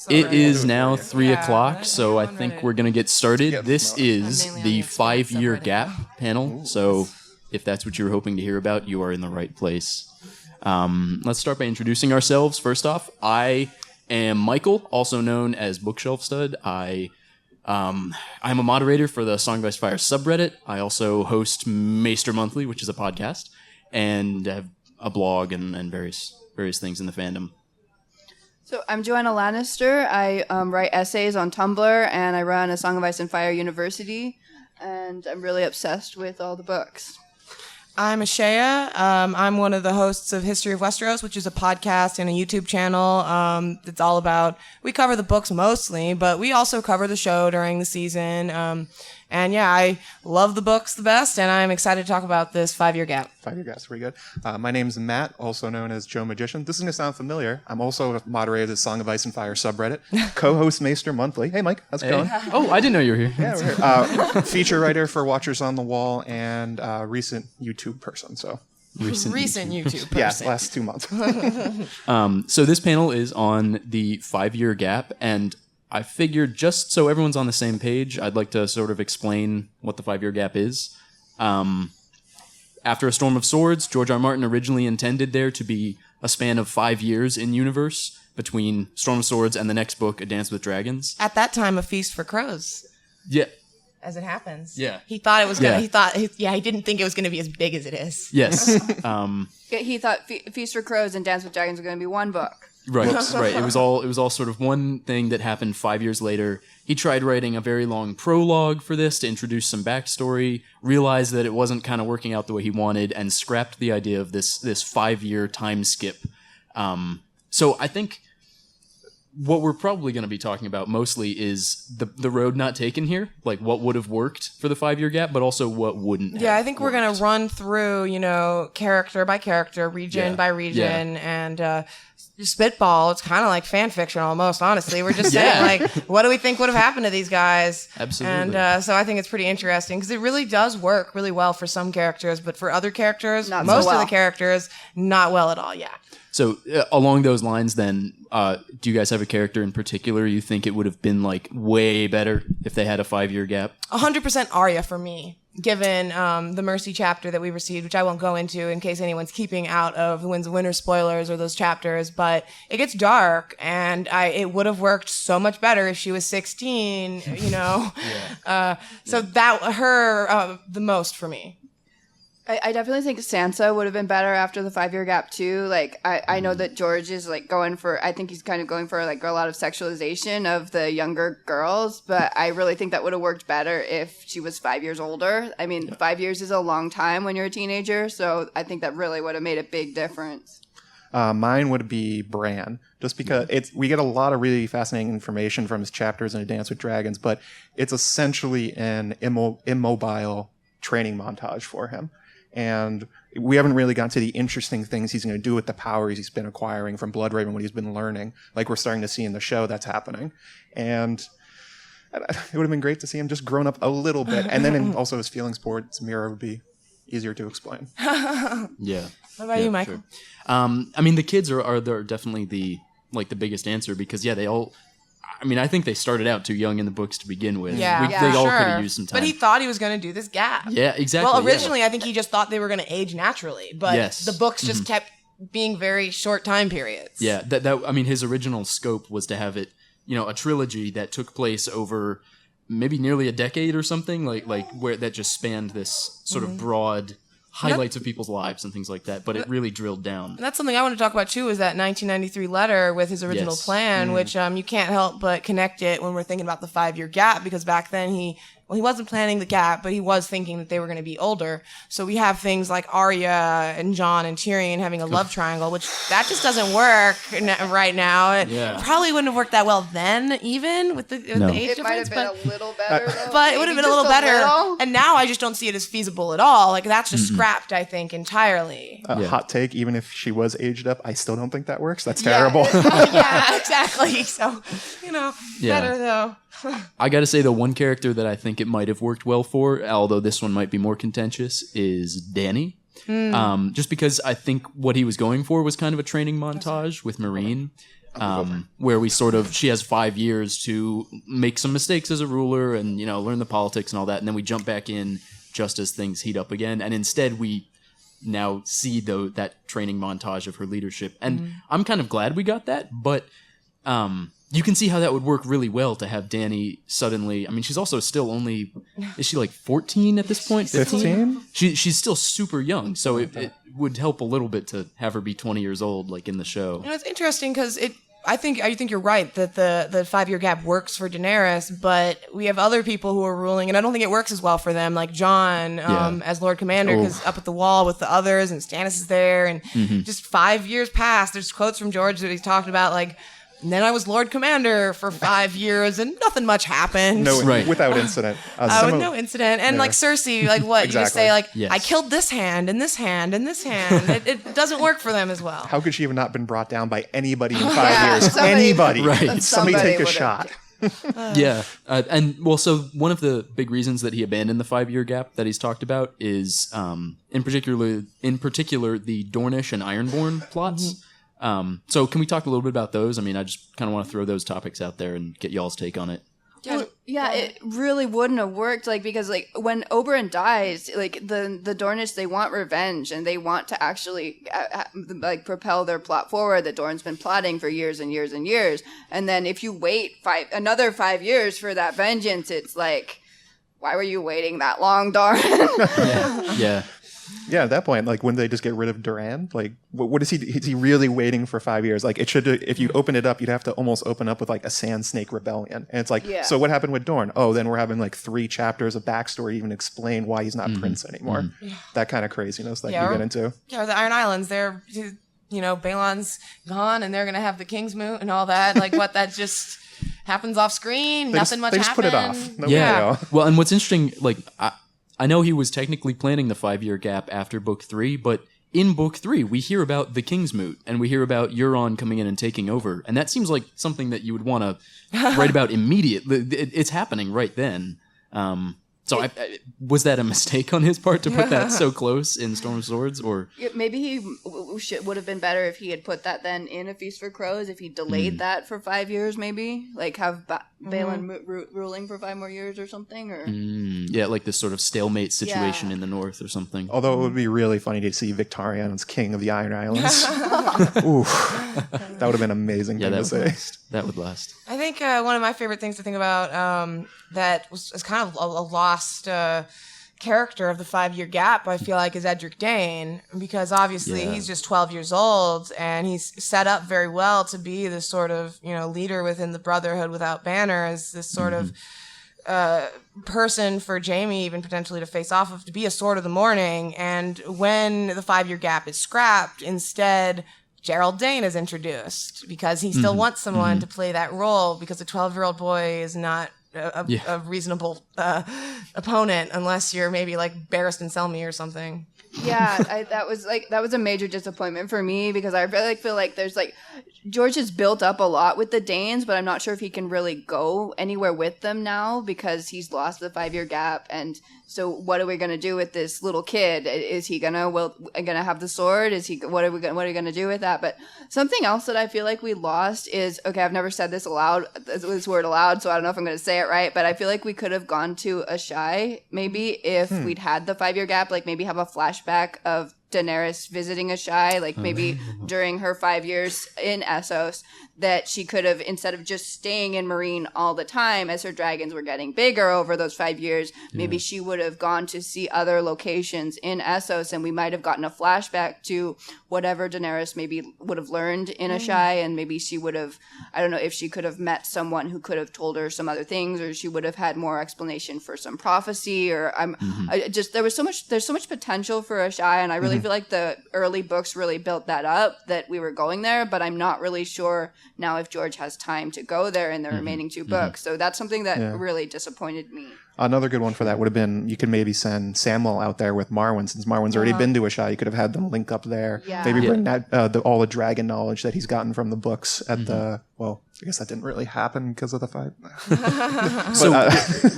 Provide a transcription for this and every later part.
It is now 3 o'clock, so I think we're going to get started. This is the 5-year gap panel, so if that's what you're hoping to hear about, you are in the right place. Let's start by introducing ourselves. First off, I am Michael, also known as Bookshelfstud. I'm a moderator for the Song of Ice and Fire subreddit. I also host Maester Monthly, which is a podcast, and have a blog and various things in the fandom. So I'm Joanna Lannister. I write essays on Tumblr, and I run a Song of Ice and Fire University, and I'm really obsessed with all the books. I'm Ashaya. I'm one of the hosts of History of Westeros, which is a podcast and a YouTube channel that's all about, we cover the books mostly, but we also cover the show during the season. And yeah, I love the books the best, and I'm excited to talk about this 5-year gap. 5-year gap's pretty good. My name's Matt, also known as Joe Magician. This is going to sound familiar. I'm also a moderator of the Song of Ice and Fire subreddit, co-host Maester Monthly. Hey, Mike, how's it going? Oh, I didn't know you were here. Yeah, we're here. Feature writer for Watchers on the Wall and recent YouTube person. So Recent YouTube person. Yeah, last 2 months. So this panel is on the 5-year gap, and I figured just so everyone's on the same page, I'd like to sort of explain what the 5-year gap is. After A Storm of Swords, George R. R. Martin originally intended there to be a span of 5 years in universe between Storm of Swords and the next book, A Dance with Dragons. At that time, A Feast for Crows. Yeah. As it happens. Yeah. He thought it was going to, he didn't think it was going to be as big as it is. Yes. He thought Feast for Crows and Dance with Dragons were going to be one book. Right. It was all sort of one thing that happened 5 years later. He tried writing a very long prologue for this to introduce some backstory, realized that it wasn't kind of working out the way he wanted, and scrapped the idea of this 5-year time skip. So I think what we're probably going to be talking about mostly is the road not taken here, like what would have worked for the 5-year gap, but also what wouldn't. Yeah, I think we're going to run through, character by character, region by region, and spitball. It's kind of like fan fiction almost, honestly. We're just saying, what do we think would have happened to these guys? Absolutely. And so I think it's pretty interesting because it really does work really well for some characters, but for other characters, not most so well. of the characters, not well at all, yeah. So along those lines, then, do you guys have a character in particular you think it would have been like way better if they had a 5-year gap? 100% Arya for me, given the Mercy chapter that we received, which I won't go into in case anyone's keeping out of the Winds of Winter spoilers or those chapters, but it gets dark, and it would have worked so much better if she was 16, So that, her, the most for me. I definitely think Sansa would have been better after the 5-year gap too. Like I know that George is going for, I think he's kind of going for a lot of sexualization of the younger girls, but I really think that would have worked better if she was 5 years older. I mean, 5 years is a long time when you're a teenager, so I think that really would have made a big difference. Mine would be Bran, just because we get a lot of really fascinating information from his chapters in A Dance with Dragons, but it's essentially an immobile training montage for him. And we haven't really gotten to the interesting things he's going to do with the powers he's been acquiring from Bloodraven, what he's been learning, like we're starting to see in the show that's happening. And it would have been great to see him just grown up a little bit. And then also his feelings towards Mira would be easier to explain. Yeah. What about you, Michael? Sure. I mean, the kids are definitely the biggest answer because, they all... I mean, I think they started out too young in the books to begin with. They all could have used some time. But he thought he was going to do this gap. Yeah, exactly. Well, originally, I think he just thought they were going to age naturally, but the books just kept being very short time periods. Yeah, I mean, his original scope was to have it, a trilogy that took place over maybe nearly a decade or something, like where that just spanned this sort of broad highlights of people's lives and things like that, but it really drilled down. And that's something I want to talk about too, is that 1993 letter with his original plan, which you can't help but connect it when we're thinking about the 5-year gap, because back then he wasn't planning the gap, but he was thinking that they were going to be older. So we have things like Arya and Jon and Tyrion having a love triangle, which that just doesn't work right now. It probably wouldn't have worked that well then, even with the age difference. It might have been a little better, though. But it would have been a little better. And now I just don't see it as feasible at all. Like, that's just scrapped, I think, entirely. Hot take, even if she was aged up, I still don't think that works. That's terrible. Yeah, exactly. So, better though. I gotta say, the one character that I think it might have worked well for, although this one might be more contentious, is Dany. Just because I think what he was going for was kind of a training montage with Meereen. where she has 5 years to make some mistakes as a ruler and, learn the politics and all that. And then we jump back in just as things heat up again. And instead we now see that training montage of her leadership. And I'm kind of glad we got that, but you can see how that would work really well to have Dany suddenly. I mean, she's also still only, is she like 14 at this point? 15? She's still super young, so it would help a little bit to have her be 20 years old, like in the show. It's interesting because I think you're right that the 5-year gap works for Daenerys, but we have other people who are ruling, and I don't think it works as well for them, like Jon as Lord Commander, because up at the wall with the others, and Stannis is there, and just 5 years passed. There's quotes from George that he's talked about, like, and then I was Lord Commander for 5 years, and nothing much happened. Without incident. With no incident. And like Cersei, like what? You just say, like, I killed this hand, and this hand, and this hand. It doesn't work for them as well. How could she have not been brought down by anybody in 5 years? Anybody. Right. Somebody take a shot. So one of the big reasons that he abandoned the 5-year gap that he's talked about is, in particular, the Dornish and Ironborn plots. So can we talk a little bit about those? I mean, I just kind of want to throw those topics out there and get y'all's take on it. Well, it really wouldn't have worked, like, because, like, when Oberyn dies, like, the Dornish, they want revenge, and they want to actually, propel their plot forward that Dorne's been plotting for years and years and years. And then if you wait another 5 years for that vengeance, it's like, why were you waiting that long, Dorne? Yeah, at that point, like, when they just get rid of Duran, like, what is he? Is he really waiting for 5 years? Like, it should. If you open it up, you'd have to almost open up with like a Sand Snake rebellion, and it's like, so what happened with Dorne? Oh, then we're having like 3 chapters of backstory to even explain why he's not prince anymore. That kind of craziness that you get into. Yeah, the Iron Islands, Balon's gone, and they're gonna have the King's Moot and all that. Like, what? That just happens off screen. Nothing much happens. They just put it off. Well, and what's interesting, like, I know he was technically planning the 5-year gap after Book 3, but in Book 3, we hear about the King's Moot, and we hear about Euron coming in and taking over, and that seems like something that you would want to write about immediately. It's happening right then. So was that a mistake on his part to put that so close in Storm of Swords, or maybe he would have been better if he had put that then in A Feast for Crows, if he delayed that for 5 years, maybe, like have Balon ruling for 5 more years or something, or like this sort of stalemate situation in the north or something. Although it would be really funny to see Victarion as king of the Iron Islands. Ooh, that would have been an amazing thing to say. That would last. I think one of my favorite things to think about that was kind of a lost character of the 5-year gap, I feel like, is Edric Dane, because obviously he's just 12 years old, and he's set up very well to be this sort of, leader within the Brotherhood without Banner, as this sort of person for Jaime even potentially to face off of, to be a Sword of the Morning. And when the 5-year gap is scrapped, instead Gerald Dane is introduced, because he still wants someone to play that role, because a 12-year-old boy is not a reasonable opponent unless you're maybe like Barristan Selmy or something. Yeah, that was a major disappointment for me, because I really feel like there's like George has built up a lot with the Danes, but I'm not sure if he can really go anywhere with them now, because he's lost the 5-year gap. And so what are we going to do with this little kid? Is he gonna have the sword? What are we going to do with that? But something else that I feel like we lost is, okay, I've never said this word aloud, so I don't know if I'm going to say it right, but I feel like we could have gone to Ashaya maybe if we'd had the 5-year gap, like maybe have a flashback of Daenerys visiting Ashaya, like maybe during her 5 years in Essos, that she could have, instead of just staying in Meereen all the time as her dragons were getting bigger over those 5 years, maybe she would have gone to see other locations in Essos, and we might have gotten a flashback to whatever Daenerys maybe would have learned in Ashaya, and maybe she would have, I don't know if she could have met someone who could have told her some other things, or she would have had more explanation for some prophecy, or there's so much potential for Ashaya, and I really feel like the early books really built that up, that we were going there, but I'm not really sure now if George has time to go there in the remaining 2 books. So that's something that really disappointed me. Another good one for that would have been, you could maybe send Samwell out there with Marwyn, since Marwyn's already been to Ashaya. You could have had them link up there. Yeah. Maybe bring that all the dragon knowledge that he's gotten from the books at the, well, I guess that didn't really happen because of the fight. So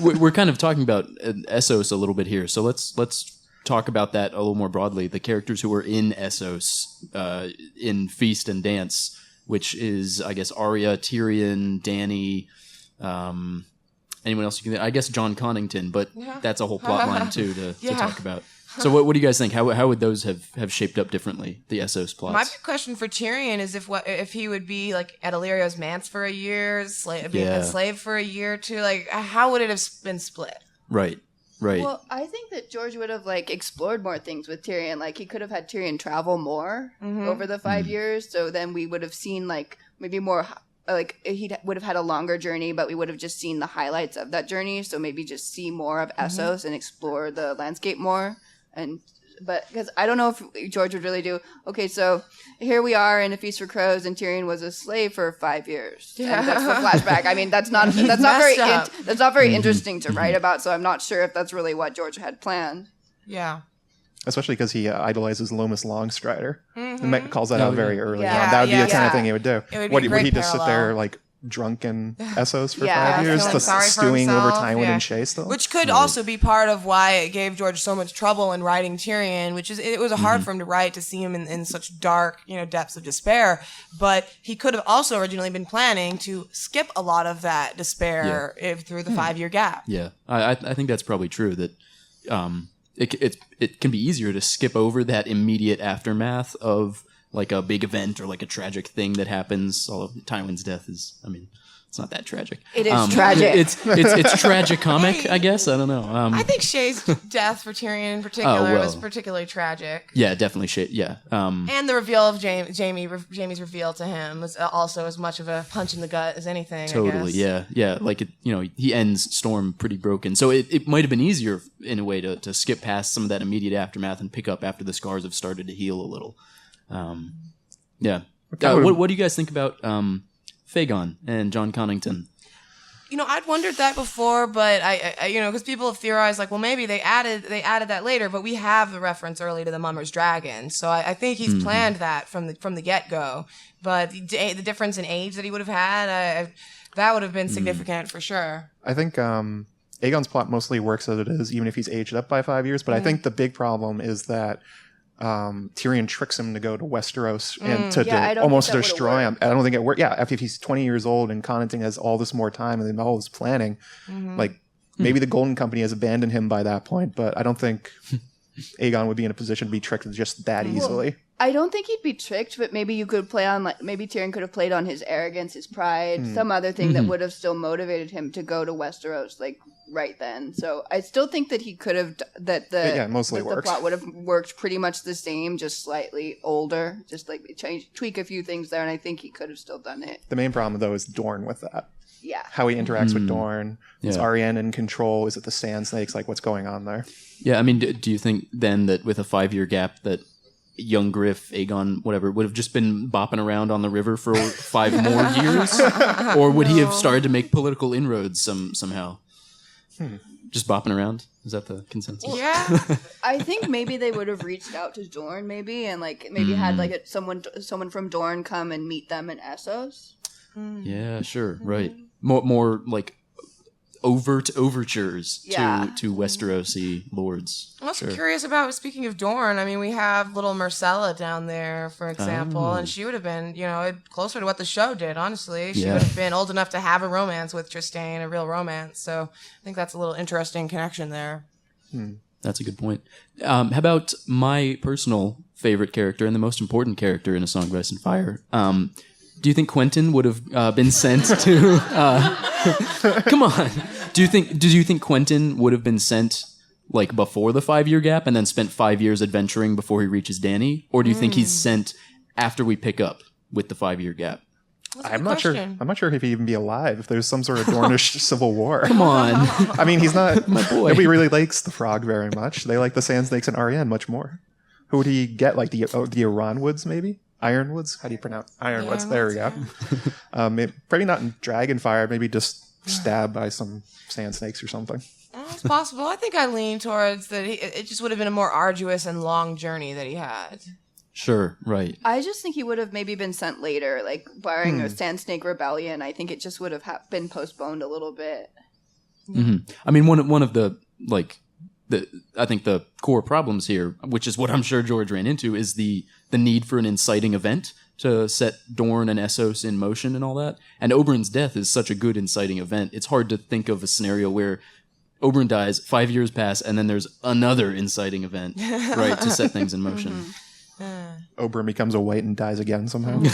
we're kind of talking about Essos a little bit here. So let's talk about that a little more broadly. The characters who were in Essos, in Feast and Dance, which is, I guess, Arya, Tyrion, Dany, anyone else you can think? I guess John Connington, but that's a whole plot line too to talk about. So what do you guys think? How would those have shaped up differently, the Essos plots? My big question for Tyrion is if he would be like at Illyrio's manse for a year, being a slave for a year or two, like how would it have been split? Right. Well, I think that George would have like explored more things with Tyrion. Like he could have had Tyrion travel more over the 5 years. So then we would have seen like maybe more. Like he would have had a longer journey, but we would have just seen the highlights of that journey. So maybe just see more of Essos and explore the landscape more. But because I don't know if George would really do. Okay, so here we are in A Feast for Crows, and Tyrion was a slave for 5 years. Yeah, and that's the flashback. I mean, that's not very interesting to write about. So I'm not sure if that's really what George had planned. Yeah. Especially because he idolizes Lomas Longstrider. And calls that out very early on. That would be the kind of thing he would do. Would he just sit there like drunken Essos for 5 years, just stewing over Tywin and Shae still? Which could also be part of why it gave George so much trouble in writing Tyrion, which is it was hard for him to write, to see him in such dark, depths of despair. But he could have also originally been planning to skip a lot of that despair through the 5 year gap. Yeah, I think that's probably true. That it can be easier to skip over that immediate aftermath of like a big event or like a tragic thing that happens. Although Tywin's death is, it's not that tragic. It is tragic. It's tragic comic, I guess. I don't know. I think Shae's death for Tyrion in particular was particularly tragic. Yeah, definitely Shae. Yeah. And the reveal of Jaime's reveal to him was also as much of a punch in the gut as anything. Totally. I guess. Yeah. Like he ends Storm pretty broken. So it might have been easier in a way to skip past some of that immediate aftermath and pick up after the scars have started to heal a little. Yeah. What do you guys think about Fagon and John Connington? I'd wondered that before, but I because people have theorized like, well, maybe they added that later, but we have the reference early to the Mummer's Dragon, so I think he's planned that from the get go. But the difference in age that he would have had, that would have been significant for sure. I think Aegon's plot mostly works as it is, even if he's aged up by 5 years. But I think the big problem is that Tyrion tricks him to go to Westeros and to almost destroy him. I don't think it worked. Yeah, if he's 20 years old and Connington has all this more time and all this planning, like maybe the Golden Company has abandoned him by that point, but I don't think Aegon would be in a position to be tricked just that easily. I don't think he'd be tricked, but maybe you could play on maybe Tyrion could have played on his arrogance, his pride, some other thing that would have still motivated him to go to Westeros right then. So I still think that he could have the plot would have worked pretty much the same, just slightly older, just like tweak a few things there, and I think he could have still done it. The main problem though is Dorne with that. Yeah. How he interacts with Dorne. Is Arianne in control? Is it the Sand Snakes? Like what's going on there? Yeah, do you think then that with a 5 year gap that young Griff, Aegon, whatever, would have just been bopping around on the river for 5 more years? Or would he have started to make political inroads somehow? Just bopping around? Is that the consensus? Yeah. I think maybe they would have reached out to Dorne maybe had someone from Dorne come and meet them in Essos. Yeah, sure, right. More like overt overtures to Westerosi lords. I'm also curious about, speaking of Dorne, we have little Myrcella down there, for example, and she would have been, closer to what the show did, honestly. She would have been old enough to have a romance with Trystane, a real romance, so I think that's a little interesting connection there. That's a good point. How about my personal favorite character and the most important character in A Song of Ice and Fire? Do you think Quentyn would have been sent to... come on. Do you think Quentyn would have been sent like before the 5 year gap and then spent 5 years adventuring before he reaches Dany? Or do you think he's sent after we pick up with the 5 year gap? I'm not sure if he'd even be alive if there's some sort of Dornish civil war. Come on. He's not... My boy. Nobody really likes the Frog very much. They like the Sand Snakes and Arianne much more. Who would he get? Like the Ironwoods, maybe? Ironwoods? How do you pronounce Ironwoods? There we go. Maybe not in Dragonfire. Maybe just stabbed by some sand snakes or something. It's possible. I think I lean towards that. It just would have been a more arduous and long journey that he had. Sure, right. I just think he would have maybe been sent later, like barring a Sand Snake Rebellion. I think it just would have been postponed a little bit. One of the I think the core problems here, which is what I'm sure George ran into, is the need for an inciting event to set Dorne and Essos in motion and all that. And Oberyn's death is such a good inciting event. It's hard to think of a scenario where Oberyn dies, 5 years pass, and then there's another inciting event, right, to set things in motion. Oberyn becomes a white and dies again somehow. We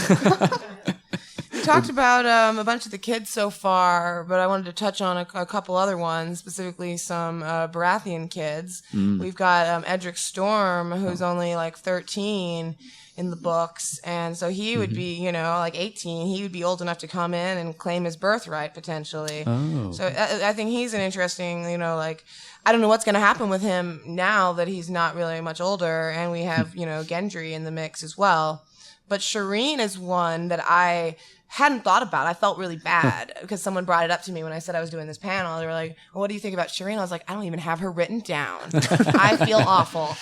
talked about a bunch of the kids so far, but I wanted to touch on a couple other ones, specifically some Baratheon kids. We've got Edric Storm, who's only like 13 in the books, and so he would be, like 18. He would be old enough to come in and claim his birthright, potentially. Oh. So I think he's an interesting, I don't know what's going to happen with him now that he's not really much older, and we have, Gendry in the mix as well. But Shireen is one that I hadn't thought about. I felt really bad because someone brought it up to me when I said I was doing this panel. They were like, well, what do you think about Shireen? I was like, I don't even have her written down. I feel awful.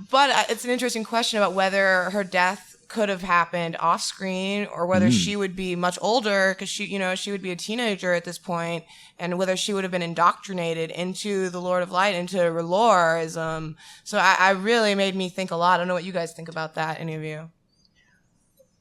But it's an interesting question about whether her death could have happened off screen or whether she would be much older because she would be a teenager at this point, and whether she would have been indoctrinated into the Lord of Light, into Relorism. So I really made me think a lot. I don't know what you guys think about that, any of you.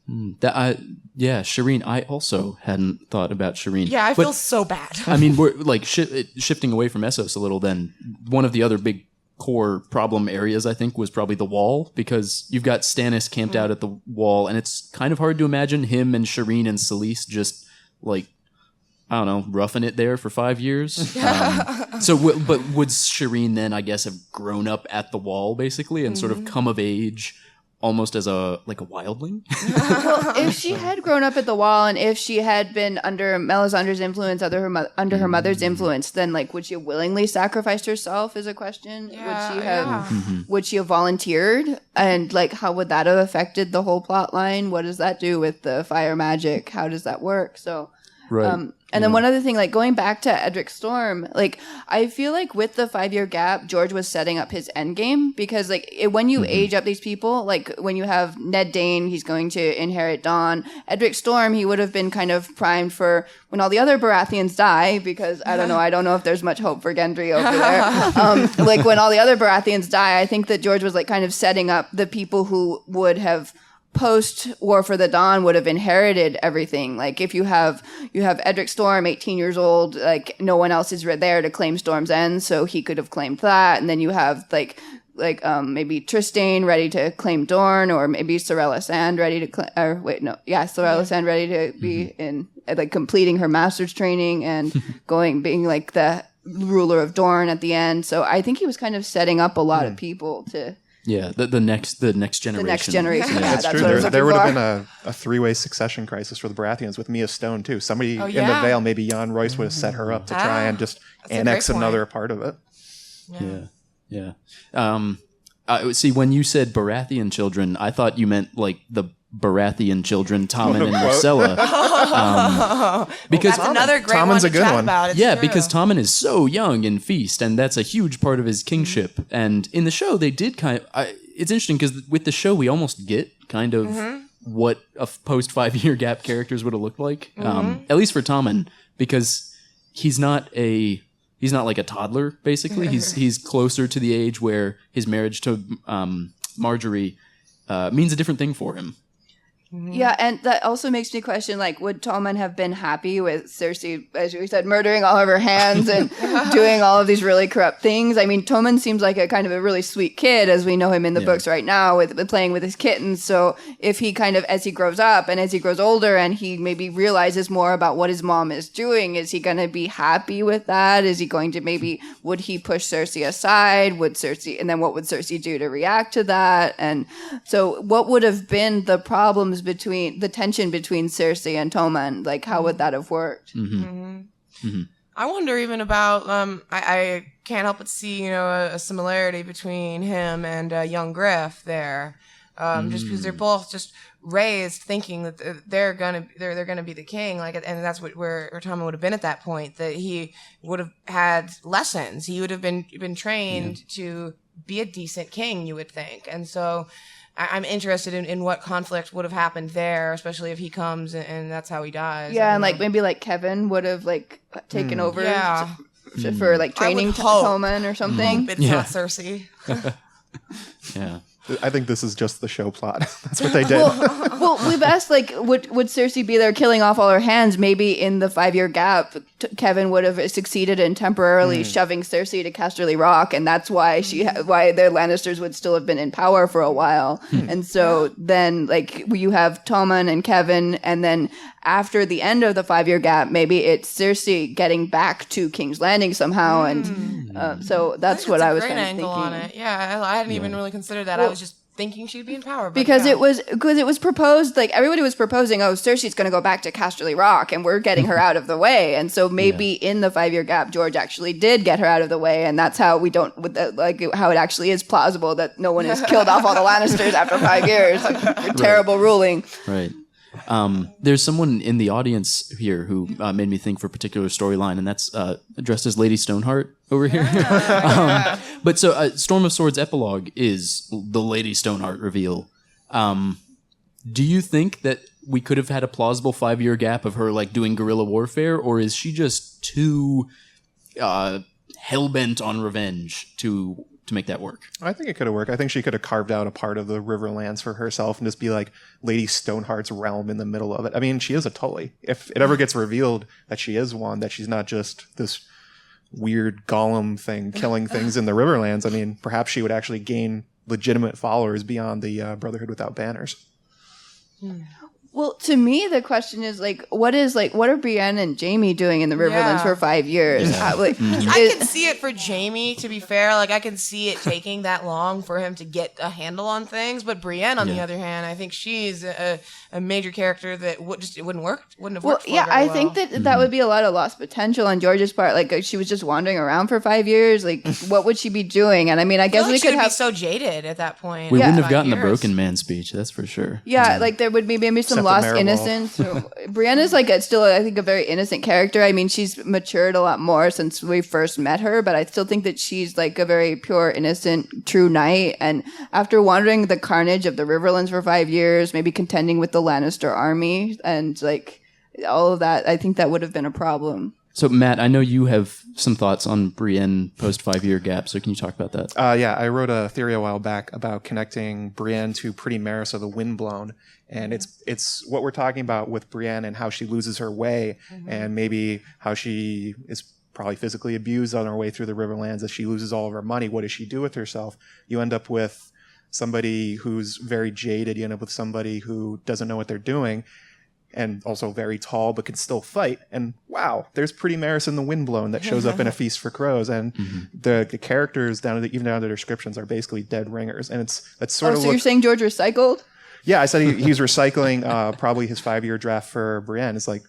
Shireen. I also hadn't thought about Shireen. Yeah, I feel so bad. I mean, we're like shifting away from Essos a little. Then one of the other big core problem areas, I think, was probably the Wall, because you've got Stannis camped out at the Wall, and it's kind of hard to imagine him and Shireen and Selyse just like, I don't know, roughing it there for 5 years. But would Shireen then, I guess, have grown up at the Wall basically and sort of come of age almost as a wildling? Well, if she had grown up at the Wall, and if she had been under Melisandre's influence, under her mother's influence, then would she have willingly sacrificed herself? Is a question. Would she have volunteered? And how would that have affected the whole plot line? What does that do with the fire magic? How does that work? So. Right. And then one other thing, going back to Edric Storm, I feel like with the 5 year gap, George was setting up his end game, because when you age up these people, when you have Ned Dane, he's going to inherit Dawn. Edric Storm, he would have been kind of primed for when all the other Baratheons die, because I don't know if there's much hope for Gendry over there. When all the other Baratheons die, I think that George was kind of setting up the people who would have post War for the Dawn would have inherited everything. If you have Edric Storm, 18 years old, no one else is there to claim Storm's End, so he could have claimed that. And then you have maybe Trystane ready to claim Dorne, or maybe Sorella Sand ready to Sand ready to be in completing her master's training and being the ruler of Dorne at the end. So I think he was kind of setting up a lot of people to. Yeah, the next generation. The next generation. Yeah, that's true. There would have been a three-way succession crisis for the Baratheons with Mia Stone too. Somebody in the Vale, maybe Jan Royce, would have set her up to try and just annex another part of it. Yeah. See, when you said Baratheon children, I thought you meant the Baratheon children, Tommen and Marcella. Because that's another great Tommen's one to a good chat one. about. It's yeah, true. because Tommen is so young in Feast, and that's a huge part of his kingship. And in the show, they did it's interesting because with the show, we almost get kind of what a post 5 year gap characters would have looked like, at least for Tommen, because he's not like a toddler. Basically, he's closer to the age where his marriage to Marjorie means a different thing for him. Yeah, and that also makes me question, would Tommen have been happy with Cersei, as we said, murdering all of her hands and doing all of these really corrupt things? I mean, Tommen seems like a kind of a really sweet kid, as we know him in the books right now, with playing with his kittens. So if he as he grows up and as he grows older and he maybe realizes more about what his mom is doing, is he going to be happy with that? Is he going to would he push Cersei aside? And then what would Cersei do to react to that? And so what would have been the problems between the tension between Cersei and Tommen? How would that have worked? I wonder even about I can't help but see a similarity between him and young Griff there, just because they're both just raised thinking that they're gonna be the king, and that's where Tommen would have been at that point, that he would have had lessons, he would have been trained to be a decent king, you would think. And so I'm interested in what conflict would have happened there, especially if he comes and that's how he dies. Yeah, and maybe Kevin would have taken over for training Tommen or something. It's not Cersei. Yeah. I think this is just the show plot. That's what they did. Well, we've asked, like, would Cersei be there killing off all her hands? Maybe in the 5-year gap, Kevin would have succeeded in temporarily shoving Cersei to Casterly Rock, and that's why why their Lannisters would still have been in power for a while. And so then, like, you have Tommen and Kevin, and then after the end of the 5-year gap, maybe it's Cersei getting back to King's Landing somehow, and so that's what I was kind of thinking. On it. Yeah, I hadn't even really considered that. I was just thinking she'd be in power. Because it was proposed, like, everybody was proposing, oh, Cersei's going to go back to Casterly Rock, and we're getting her out of the way. And so maybe in the 5-year gap, George actually did get her out of the way, and that's how how it actually is plausible that no one has killed off all the Lannisters after 5 years. Terrible ruling. Right. There's someone in the audience here who made me think for a particular storyline, and that's addressed as Lady Stoneheart over here. But so Storm of Swords epilogue is the Lady Stoneheart reveal. Do you think that we could have had a plausible 5-year gap of her like doing guerrilla warfare, or is she just too hell-bent on revenge to make that work? I think it could have worked. I think she could have carved out a part of the Riverlands for herself and just be like Lady Stoneheart's realm in the middle of it. I mean, she is a Tully. If it ever gets revealed that she is one, that she's not just this weird golem thing killing things in the Riverlands, I mean, perhaps she would actually gain legitimate followers beyond the Brotherhood Without Banners. Well, to me, the question is, like, what are Brienne and Jaime doing in the Riverlands for 5 years? I can see it for Jaime, to be fair. Like, I can see it taking that long for him to get a handle on things. But Brienne, on the other hand, I think she's a major character that it wouldn't work. Wouldn't have worked. Well, yeah, I think that would be a lot of lost potential on George's part. Like, she was just wandering around for 5 years. Like, what would she be doing? And I mean, I guess we could have be so jaded at that point. We wouldn't have gotten the Broken Man speech. That's for sure. Yeah, like there would be maybe some lost innocence. Brienne is like still, I think, a very innocent character. I mean, she's matured a lot more since we first met her, but I still think that she's like a very pure, innocent, true knight. And after wandering the carnage of the Riverlands for 5 years, maybe contending with the Lannister army and like all of that, I think that would have been a problem. So, Matt, I know you have some thoughts on Brienne post 5-year gap, so can you talk about that? Yeah, I wrote a theory a while back about connecting Brienne to Pretty Marissa the Windblown, and it's what we're talking about with Brienne and how she loses her way, and maybe how she is probably physically abused on her way through the Riverlands as she loses all of her money. What does she do with herself? You end up with somebody who's very jaded. You end up with somebody who doesn't know what they're doing, and also very tall, but can still fight. And wow, there's Pretty Marissa the Windblown that shows up in A Feast for Crows. And the characters even down to their descriptions are basically dead ringers. And that's sort of. So you're saying George recycled? Yeah, I said he's recycling probably his 5-year draft for Brienne. It's like,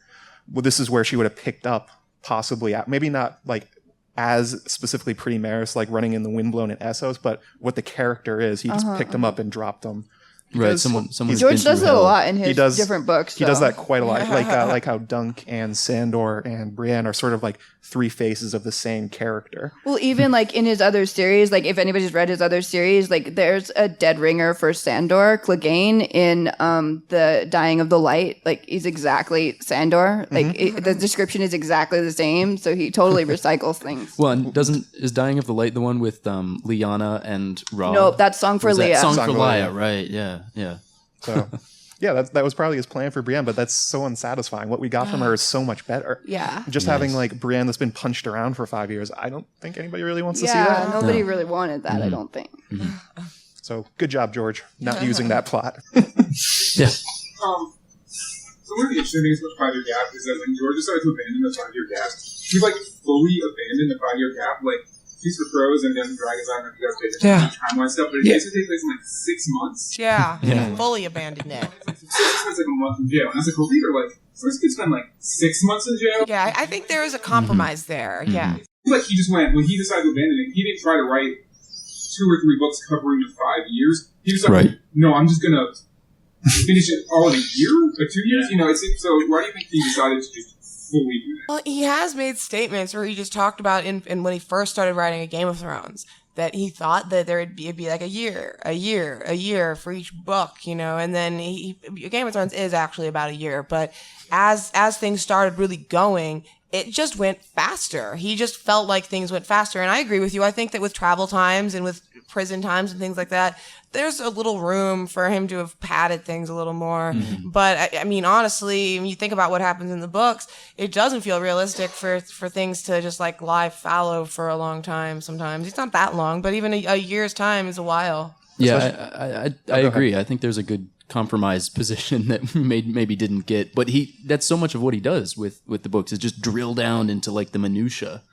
well, this is where she would have picked up possibly, maybe not like as specifically Pretty Marissa, like running in the Windblown in Essos, but what the character is, he just picked them up and dropped them. Right, someone. George does it a lot in his different books. He does that quite a lot, like how Dunk and Sandor and Brienne are sort of like three faces of the same character. Well, even like in his other series, like if anybody's read his other series, like there's a dead ringer for Sandor Clegane in the Dying of the Light. Like he's exactly Sandor. Like the description is exactly the same, so he totally recycles things. Well, and is Dying of the Light the one with Lyanna and Robb? Nope, that's Song for Leia. Song for Leia, right? Yeah. So, yeah, that was probably his plan for Brienne, but that's so unsatisfying. What we got from her is so much better. Yeah. Just having like Brienne that's been punched around for 5 years, I don't think anybody really wants to see that. Yeah, nobody really wanted that, I don't think. So good job, George, not using that plot. Yeah. So one of the interesting things with the 5-year gap is that when George decided to abandon the 5-year gap, he like fully abandoned the 5-year gap. Like Feast for Crows and then Dragons, I don't know if you guys paid attention to timeline stuff, but it basically takes place in like 6 months. Yeah. Fully abandoned it. Cersei spends like a month in jail. And I was like, well, Peter, like, Cersei could spend like 6 months in jail. Yeah, I think there is a compromise there. Yeah. Like he just went, when he decided to abandon it, he didn't try to write 2 or 3 books covering the 5 years. He was like, no, I'm just going to finish it all in a year or 2 years. You know, so why do you think he decided to just fully do that? Well, he has made statements where he just talked about in when he first started writing a Game of Thrones that he thought that it'd be like a year for each book, you know, and then Game of Thrones is actually about a year, but as things started really going, it just went faster. He just felt like things went faster, and I agree with you. I think that with travel times and with prison times and things like that, there's a little room for him to have padded things a little more. Mm-hmm. But I mean, honestly, when you think about what happens in the books, it doesn't feel realistic for things to just like lie fallow for a long time. Sometimes it's not that long, but even a year's time is a while. Yeah, I agree. I think there's a good compromise position that maybe didn't get, but that's so much of what he does with the books is just drill down into like the minutia.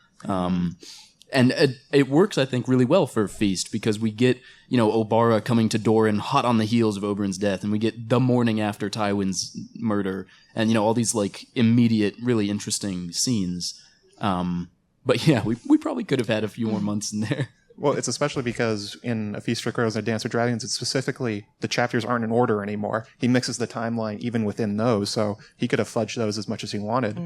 And it works, I think, really well for Feast because we get, Obara coming to Doran hot on the heels of Oberyn's death, and we get the morning after Tywin's murder, and, all these, like, immediate, really interesting scenes. But, yeah, we probably could have had a few more months in there. Well, it's especially because in A Feast for Crows and A Dance with Dragons, it's specifically the chapters aren't in order anymore. He mixes the timeline even within those, so he could have fudged those as much as he wanted.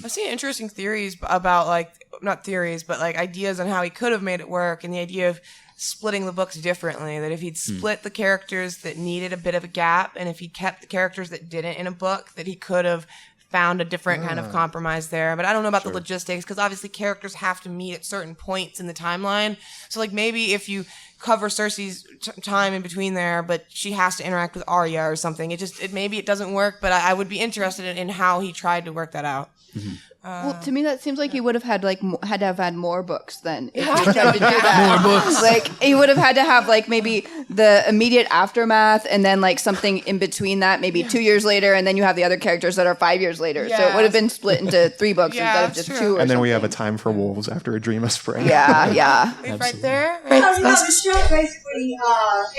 I've seen interesting theories about, like, not theories, but like ideas on how he could have made it work, and the idea of splitting the books differently, that if he'd split the characters that needed a bit of a gap, and if he kept the characters that didn't in a book, that he could have found a different kind of compromise there. But I don't know about the logistics, because obviously characters have to meet at certain points in the timeline. So like maybe if you cover Cersei's time in between there, but she has to interact with Arya or something, maybe it doesn't work, but I would be interested in how he tried to work that out. Mm-hmm. Well, to me, that seems like he would have had had to have had more books then. If he tried to do that. More books. Like he would have had to have like maybe the immediate aftermath, and then like something in between that, maybe 2 years later, and then you have the other characters that are 5 years later. So it would have been split into 3 books instead of just 2. And then we have A Time for Wolves after A Dream of Spring. Yeah. Right there. The show basically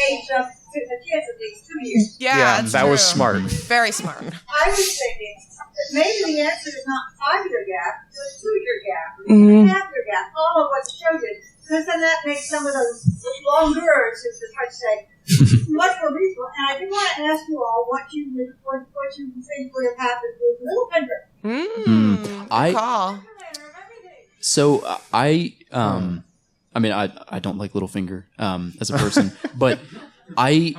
aged up to the kids at least 2 years. Yeah, that was smart. Very smart. I was thinking that maybe the answer is not a 5-year gap, but a 2-year gap, or even a half-year gap. All of what the show did, because then that makes some of those longer, as the French say, much more reasonable. And I do want to ask you all what you think would have happened with Littlefinger. Good call. So I don't like Littlefinger as a person, but I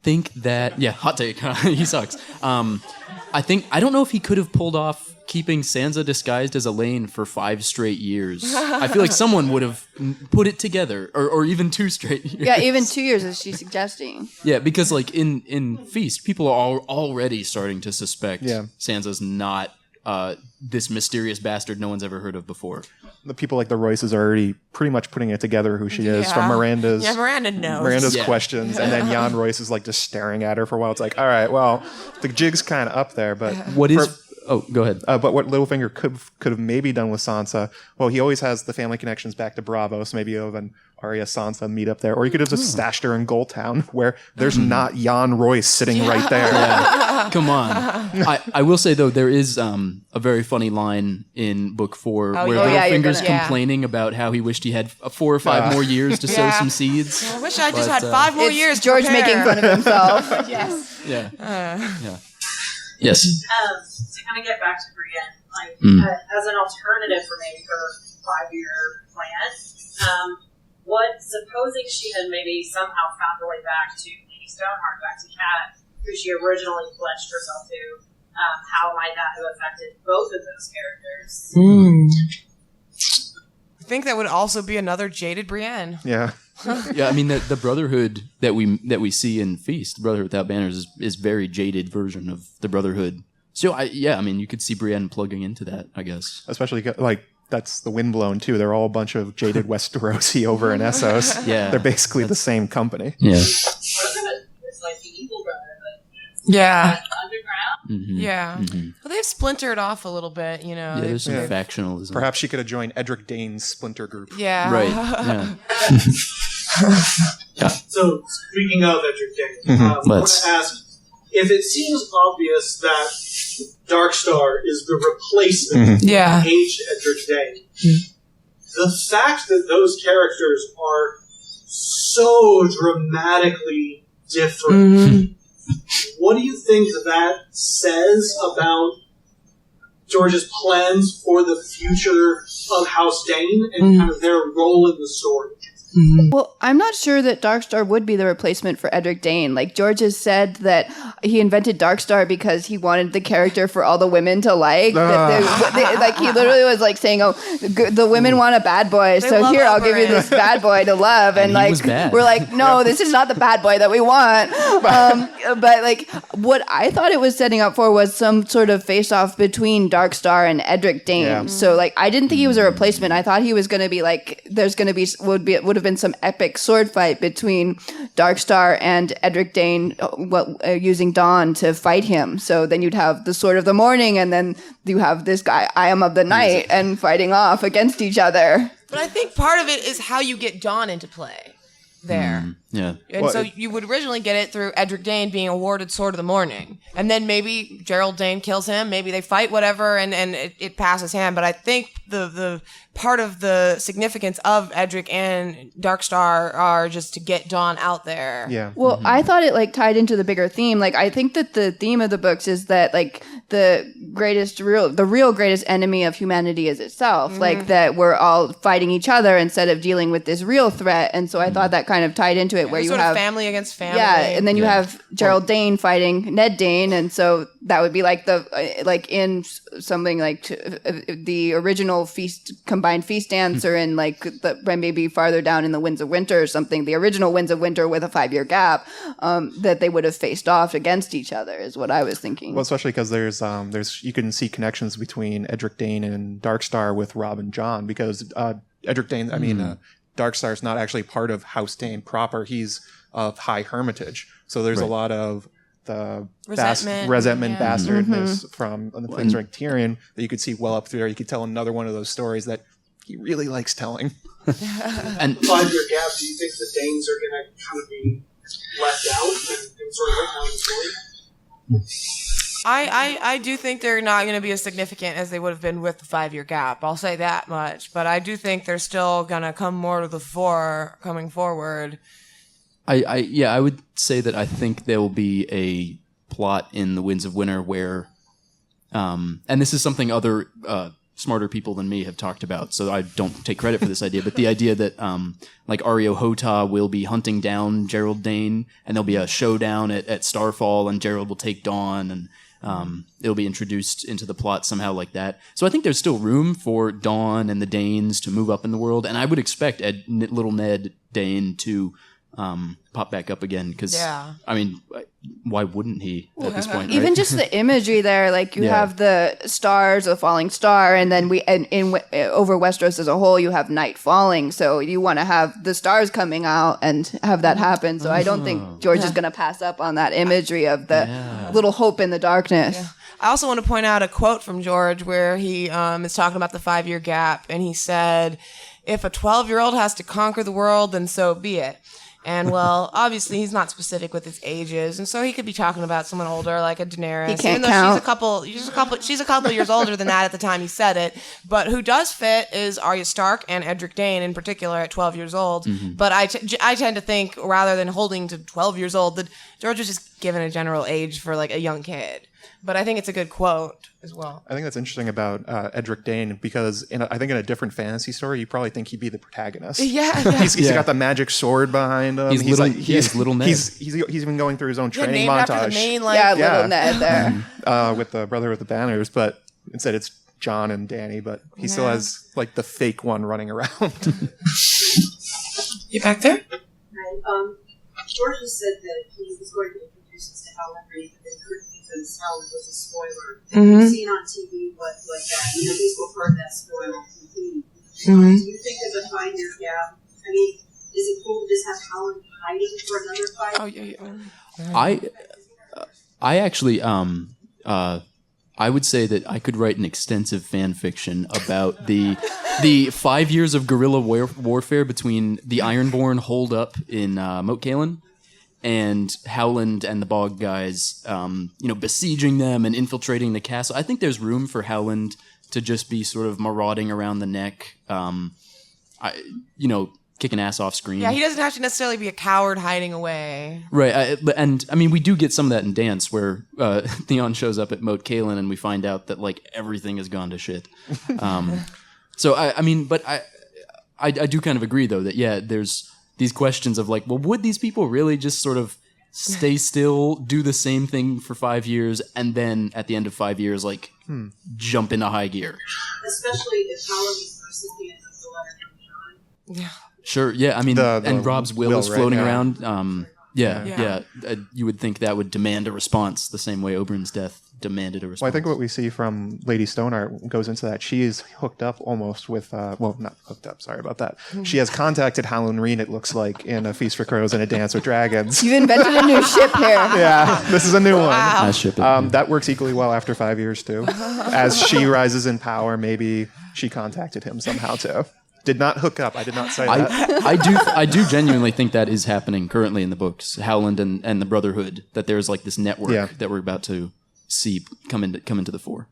think that hot take. He sucks. I don't know if he could have pulled off keeping Sansa disguised as Elaine for 5 straight years. I feel like someone would have put it together, or even 2 straight years. Yeah, even 2 years, as she's suggesting. Yeah, because like in Feast, people are already starting to suspect Sansa's not this mysterious bastard no one's ever heard of before. The people like the Royces are already pretty much putting it together who she is from Miranda's Miranda knows. Miranda's questions, and then Jan Royce is like just staring at her for a while. It's like, all right, well, the jig's kind of up there, but go ahead. But what Littlefinger could have maybe done with Sansa, well, he always has the family connections back to Bravo, so maybe have an Arya Sansa meet up there, or he could have just stashed her in Goldtown, where there's not Jan Royce sitting right there. Yeah. Come on. I will say though, there is a very funny line in book 4 where Littlefinger's complaining about how he wished he had 4 or 5 more years to sow some seeds. I wish I just had 5 more years. George making fun of himself. Yes. Yeah. Yes. To kind of get back to Brienne, as an alternative for maybe her 5-year plan, what, supposing she had maybe somehow found her way back to Lady Stoneheart, back to Cat, who she originally pledged herself to, how might that have affected both of those characters? I think that would also be another jaded Brienne. Yeah. Yeah, I mean the Brotherhood that we see in Feast, the Brotherhood Without Banners, is very jaded version of the Brotherhood. So you could see Brienne plugging into that, I guess. Especially like that's the Windblown too. They're all a bunch of jaded Westerosi over in Essos. Yeah, they're basically the same company. Yeah. It's like the Evil Brotherhood. Yeah. Underground. Mm-hmm. Yeah. Mm-hmm. Well, they've splintered off a little bit, Yeah, there's some factionalism. Perhaps she could have joined Edric Dane's splinter group. Yeah. Right. Yeah. Yeah. So, speaking of Edric Dane, I want to ask, if it seems obvious that Darkstar is the replacement of aged Edric Dane, the fact that those characters are so dramatically different, what do you think that says about George's plans for the future of House Dane and kind of their role in the story? Mm-hmm. Well, I'm not sure that Darkstar would be the replacement for Edric Dane. Like, George has said that he invented Darkstar because he wanted the character for all the women to like. Like, he literally was like saying, "Oh, the women want a bad boy, so here I'll give you this bad boy to love." And like, we're like, "No, this is not the bad boy that we want." But like, what I thought it was setting up for was some sort of face-off between Darkstar and Edric Dane. Yeah. So like, I didn't think he was a replacement. I thought he was going to be like, there's going to be would have been some epic sword fight between Darkstar and Edric Dane using Dawn to fight him. So then you'd have the Sword of the Morning, and then you have this guy, I Am of the Night, and fighting off against each other. But I think part of it is how you get Dawn into play there. Yeah. And so you would originally get it through Edric Dane being awarded Sword of the Morning. And then maybe Gerald Dane kills him, maybe they fight, whatever, and it passes him. But I think the part of the significance of Edric and Darkstar are just to get Dawn out there. Yeah. Well, I thought it like tied into the bigger theme. Like, I think that the theme of the books is that like the real greatest enemy of humanity is itself. Like, that we're all fighting each other instead of dealing with this real threat. And so I thought that kind of tied into it, where you have family against family. Yeah, and then you have Gerald Dane fighting Ned Dane, and so that would be like in something like the original combined feast dance, or in like maybe farther down in the Winds of Winter or something, the original Winds of Winter with a 5-year gap, that they would have faced off against each other is what I was thinking. Well, especially because there's you can see connections between Edric Dane and Darkstar with Robb and Jon, because Edric Dane, Darkstar is not actually part of House Dane proper. He's of High Hermitage. So there's a lot of the resentment, bastardness from things like Tyrion that you could see well up through there. You could tell another one of those stories that he really likes telling. And 5-year gap, do you think the Danes are going to kind of be left out and sort of written out of the story? I do think they're not going to be as significant as they would have been with the 5-year gap. I'll say that much. But I do think they're still going to come more to the fore coming forward. I would say that I think there will be a plot in the Winds of Winter where, and this is something other smarter people than me have talked about, so I don't take credit for this idea, but the idea that like Areo Hota will be hunting down Gerald Dane, and there'll be a showdown at Starfall, and Gerald will take Dawn, and it'll be introduced into the plot somehow like that. So I think there's still room for Dawn and the Danes to move up in the world, and I would expect little Ned Dane to pop back up again, because I mean, why wouldn't he at this point? Even just the imagery there, like you have the stars, the falling star, and then over Westeros as a whole, you have night falling. So you want to have the stars coming out and have that happen. So I don't think George is going to pass up on that imagery of the little hope in the darkness. Yeah. I also want to point out a quote from George where he is talking about the 5-year gap, and he said, "If a 12-year-old has to conquer the world, then so be it." And, well, obviously he's not specific with his ages, and so he could be talking about someone older, like a Daenerys. He can't even though count. She's a couple years older than that at the time he said it. But who does fit is Arya Stark and Edric Dane in particular at 12 years old. Mm-hmm. But I tend to think, rather than holding to 12 years old, that George was just given a general age for like a young kid. But I think it's a good quote as well. I think that's interesting about Edric Dane, because I think in a different fantasy story, you probably think he'd be the protagonist. He's got the magic sword behind him. He's little Ned. He's even going through his own training montage. After the main, little Ned there. With the brother with the banners, but instead it's Jon and Dany, but he still has like the fake one running around. You back there? Right. George has said that he was going to introduce us to Helen Reed, but they couldn't because Helen was a spoiler. Mm-hmm. We've seen on TV what that, these will heard that spoiler on TV. Do you think there's a 5-year gap? I mean, is it cool to just have Helen hiding for another 5 years? I actually, I would say that I could write an extensive fan fiction about the 5 years of guerrilla warfare between the Ironborn holed up in Moat Cailin and Howland and the Bog guys, besieging them and infiltrating the castle. I think there's room for Howland to just be sort of marauding around the neck, kicking ass off screen. Yeah, he doesn't have to necessarily be a coward hiding away. Right, and I mean, we do get some of that in Dance, where Theon shows up at Moat Cailin and we find out that like everything has gone to shit. So I do kind of agree, though, that, there's these questions of like, well, would these people really just sort of stay still, do the same thing for 5 years, and then at the end of 5 years, like, jump into high gear? Especially if Howard is the recipient of the letter from John. Yeah. Sure, yeah, I mean, and Rob's will is floating around. Yeah. You would think that would demand a response the same way Oberyn's death demanded a response. Well, I think what we see from Lady Stoneheart goes into that. She is hooked up almost with, not hooked up, sorry about that. She has contacted Howland Reen, it looks like, in A Feast for Crows and A Dance with Dragons. You've invented a new ship here. Yeah, this is a new one. I ship it. That works equally well after 5 years, too. As she rises in power, maybe she contacted him somehow, too. Did not hook up. I did not say that. I do genuinely think that is happening currently in the books, Howland and the Brotherhood, that there's like this network that we're about to see come into the fore.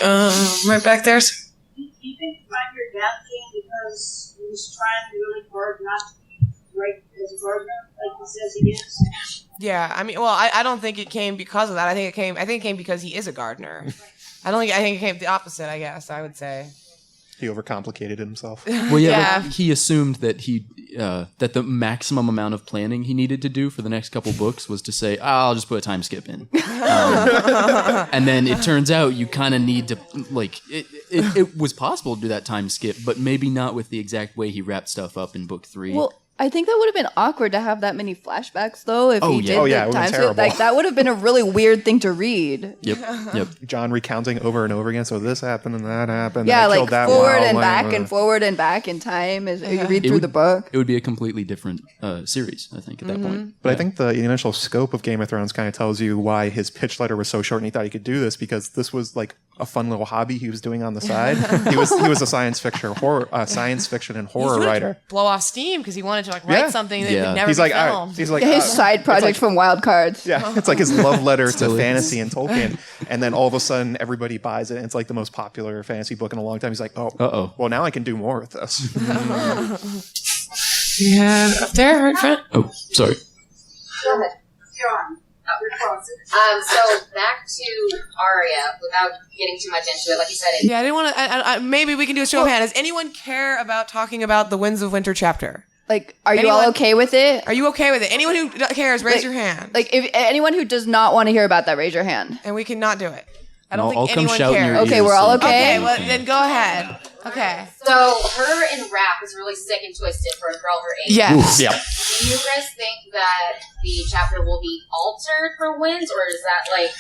Right back there. Do you think 5 year gap came because he was trying really hard not to be great as a gardener, like he says he is? Yeah, I mean, well, I don't think it came because of that. I think it came because he is a gardener. I think it came the opposite, I guess, I would say. He overcomplicated himself. Well, yeah. Like, he assumed that that the maximum amount of planning he needed to do for the next couple books was to say, I'll just put a time skip in. And then it turns out you kind of need to, like, it was possible to do that time skip, but maybe not with the exact way he wrapped stuff up in book 3. Well, I think that would have been awkward to have that many flashbacks, though, if he did the time skip. Like, that would have been a really weird thing to read. Yep. John recounting over and over again, so this happened and that happened. Yeah, and I like killed that forward one. and back and forward and back in time as you read through the book. It would be a completely different series, I think, at that point. But I think the initial scope of Game of Thrones kind of tells you why his pitch letter was so short and he thought he could do this, because this was like a fun little hobby he was doing on the side. He was a science fiction and horror writer. Blow off steam because he wanted to write something that would never be filmed. Right. He's like his side project from Wild Cards. Yeah, it's like his love letter to fantasy and Tolkien, and then all of a sudden everybody buys it. And it's like the most popular fantasy book in a long time. He's like, well, now I can do more with this. Yeah, up there, right front. Oh, sorry. Go ahead. John. So back to Arya, without getting too much into it, like you said. I didn't want to. Maybe we can do a show of hands. Does anyone care about talking about the Winds of Winter chapter? Like, are you all okay with it? Are you okay with it? Anyone who cares, raise your hand. Like, if anyone who does not want to hear about that, raise your hand. And we cannot do it. I don't I'll think anyone come cares. Okay, we're all okay? Okay, well, then go ahead. Okay. So her in Wrap is really sick and twisted for a girl her age. Yes. Yeah. Do you guys think that the chapter will be altered for Winds, or is that like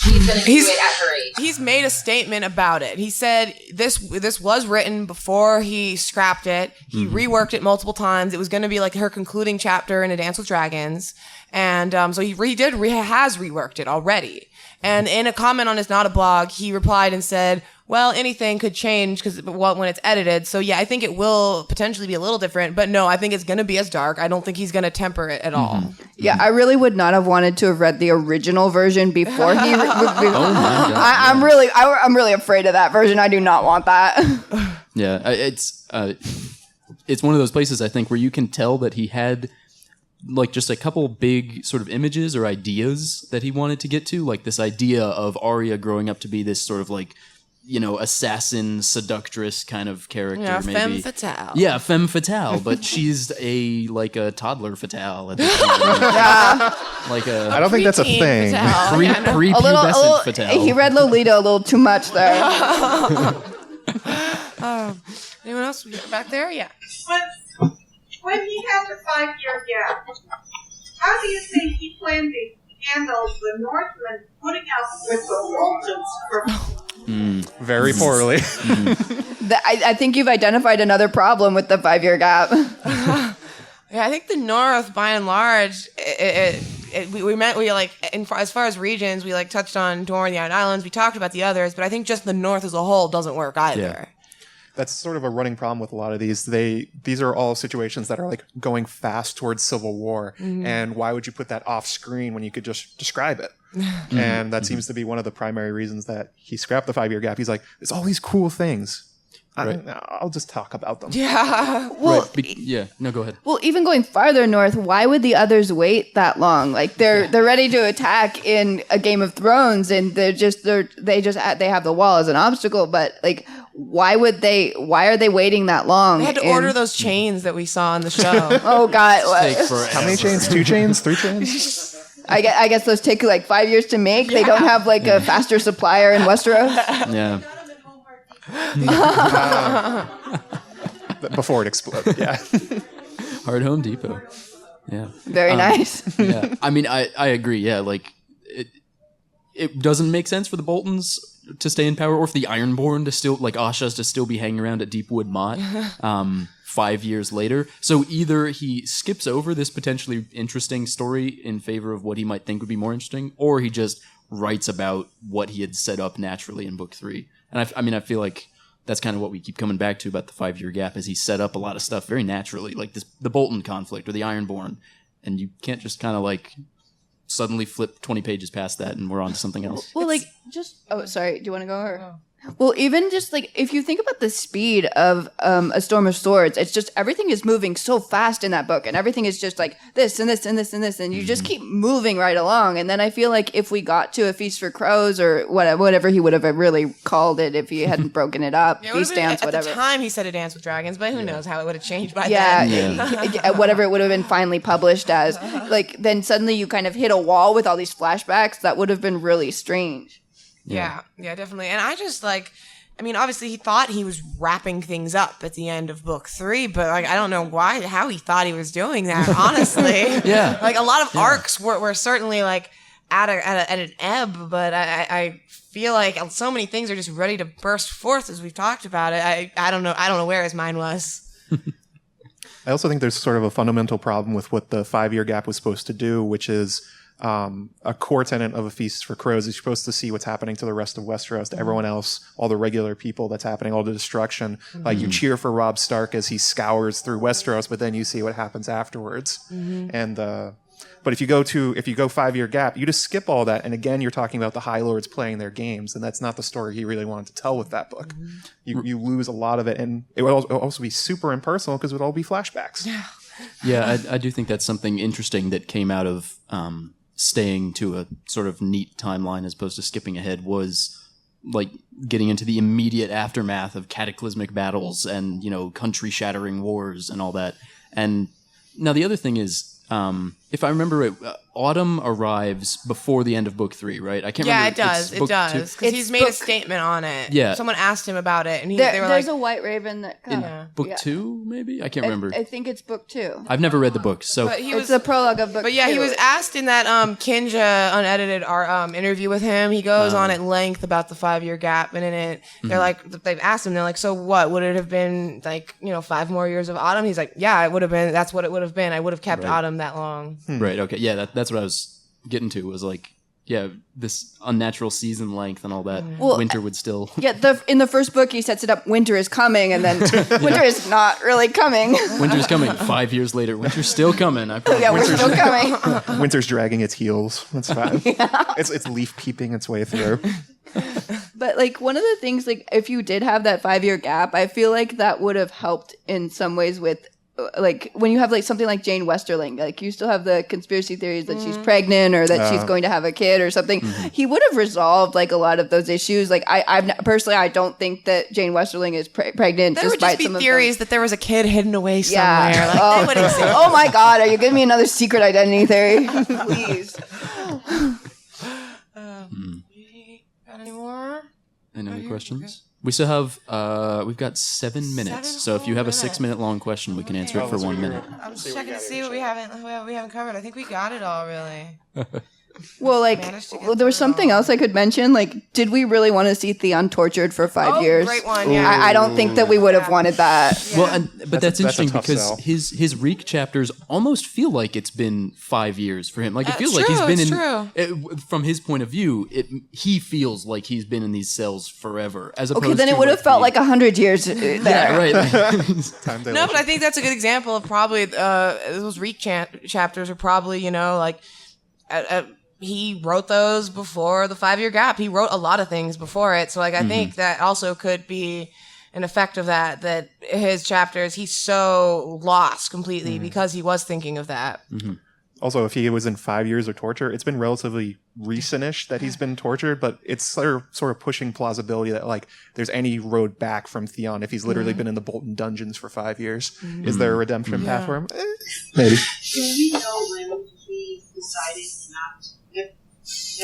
he's going to do it at her age? He's made a statement about it. He said this was written before he scrapped it. He reworked it multiple times. It was going to be like her concluding chapter in A Dance with Dragons. And so he has reworked it already. And in a comment on his Not a Blog, he replied and said, well, anything could change when it's edited. So yeah, I think it will potentially be a little different, but no, I think it's going to be as dark. I don't think he's going to temper it at all. Yeah, I really would not have wanted to have read the original version before he. Oh my God. I'm really afraid of that version. I do not want that. Yeah, it's one of those places, I think, where you can tell that he had like just a couple big sort of images or ideas that he wanted to get to, like this idea of Arya growing up to be this sort of like, assassin, seductress kind of character. Yeah, maybe. femme fatale. Yeah, femme fatale, but she's a toddler fatale at this point. I don't think that's a thing. Prepubescent fatale. He read Lolita a little too much there. Anyone else back there? Yeah. When he had the 5 year gap, how do you think he planned to handle the Northmen putting up with the Waltons? Very poorly. I think you've identified another problem with the 5 year gap. Yeah, I think the North, by and large, as far as regions, we touched on Dorne, the Iron Islands. We talked about the others, but I think just the North as a whole doesn't work either. Yeah. That's sort of a running problem with a lot of these. These are all situations that are like going fast towards civil war. And why would you put that off screen when you could just describe it? And that seems to be one of the primary reasons that he scrapped the 5 year gap. He's like, there's all these cool things. I'll just talk about them. Yeah. Well, No, go ahead. Well, even going farther north, why would the others wait that long? Like they're ready to attack in a Game of Thrones, and they have the wall as an obstacle. But like, why are they waiting that long? They had to order those chains that we saw on the show. Oh God! How many chains? 2 chains? 3 chains? I guess those take like 5 years to make. They don't have like a faster supplier in Westeros. Yeah. Before it exploded, yeah. Hard Home Depot. Yeah. Very nice. Yeah. I mean, I agree. Yeah. Like, it doesn't make sense for the Boltons to stay in power, or for the Ironborn to still, like, Asha's to still be hanging around at Deepwood Mott 5 years later. So either he skips over this potentially interesting story in favor of what he might think would be more interesting, or he just writes about what he had set up naturally in book 3. And I feel like that's kind of what we keep coming back to about the 5-year gap, is he set up a lot of stuff very naturally, like the Bolton conflict or the Ironborn, and you can't just kind of like suddenly flip 20 pages past that and we're on to something else. Well, like, sorry, do you want to go? Or? Well, even just like, if you think about the speed of A Storm of Swords, it's just everything is moving so fast in that book, and everything is just like this and this and this and this, and you just keep moving right along. And then I feel like if we got to A Feast for Crows, or whatever he would have really called it if he hadn't broken it up, Feast Dance, whatever. At the time, he said A Dance with Dragons, but who knows how it would have changed by then. Yeah. Whatever it would have been finally published as. Like, then suddenly you kind of hit a wall with all these flashbacks. That would have been really strange. Yeah, definitely. And I just obviously he thought he was wrapping things up at the end of book 3, but like I don't know how he thought he was doing that, honestly. Yeah. Like a lot of arcs were certainly like at an ebb, but I feel like so many things are just ready to burst forth as we've talked about it. I don't know where his mind was. I also think there's sort of a fundamental problem with what the 5-year gap was supposed to do, which is a core tenet of A Feast for Crows is you're supposed to see what's happening to the rest of Westeros, to everyone else, all the regular people that's happening, all the destruction. Like you cheer for Robb Stark as he scours through Westeros, but then you see what happens afterwards. And but if you go 5-year gap, you just skip all that, and again you're talking about the High Lords playing their games, and that's not the story he really wanted to tell with that book. You lose a lot of it, and it would also be super impersonal because it would all be flashbacks. Yeah, I do think that's something interesting that came out of staying to a sort of neat timeline as opposed to skipping ahead, was like getting into the immediate aftermath of cataclysmic battles and, country shattering wars and all that. And now the other thing is, if I remember right, autumn arrives before the end of book 3, right? I can't remember. Yeah, it does. Because he's made a statement on it. Yeah. Someone asked him about it, and they were there's like, a white raven that comes. Book 2, maybe? I can't remember. I think it's book 2. I've never read the book, so It's the prologue of book 2. But yeah, he was asked in that Kinja unedited interview with him. He goes on at length about the 5-year gap, and in it, they're like, they've asked him, they're like, so what? Would it have been like 5 more years of autumn? He's like, yeah, it would have been. That's what it would have been. I would have kept autumn that long. Right. Okay. Yeah. That's what I was getting to, was like, this unnatural season length and all that. Winter would still. Yeah. In the first book, he sets it up. Winter is coming, and then winter is not really coming. Winter's coming. 5 years later, winter's still coming. We're still coming. Winter's dragging its heels. That's fine. It's leaf peeping its way through. But like one of the things, like if you did have that 5-year gap, I feel like that would have helped in some ways with. Like when you have like something like Jane Westerling, like you still have the conspiracy theories that she's pregnant or that she's going to have a kid or something. He would have resolved like a lot of those issues. Like I've personally, I don't think that Jane Westerling is pregnant. There would just be theories that there was a kid hidden away somewhere. Yeah. Like, they would exist. Oh my God, are you giving me another secret identity theory? Please. Got any more? Any other questions? We still have, we've got 7 minutes. So if you have a 6-minute long question, we can answer it for 1 minute. I'm just checking to see what we haven't covered. I think we got it all, really. Well, like, there was something else I could mention. Like, did we really want to see Theon tortured for 5 years? Great one, yeah. I don't think that we would have wanted that. Yeah. Well, but that's interesting because sell. his Reek chapters almost feel like it's been 5 years for him. Like, it feels like he's been from his point of view, he feels like he's been in these cells forever. As opposed then it would have felt like 100 years there. Yeah, right. No, but I think that's a good example of probably those Reek chapters are probably, like... he wrote those before the 5-year gap. He wrote a lot of things before it. So, like, I think that also could be an effect of that his chapters, he's so lost completely because he was thinking of that. Mm-hmm. Also, if he was in 5 years of torture, it's been relatively recent-ish that he's been tortured, but it's sort of pushing plausibility that, like, there's any road back from Theon if he's literally been in the Bolton dungeons for 5 years. Is there a redemption path for him? Maybe. Do we know when he decided not to,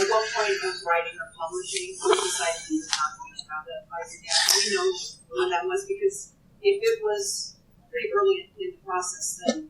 at what point of writing or publishing he decided he was not going to have that 5 year gap? Do we know when that was? Because if it was pretty early in the process, then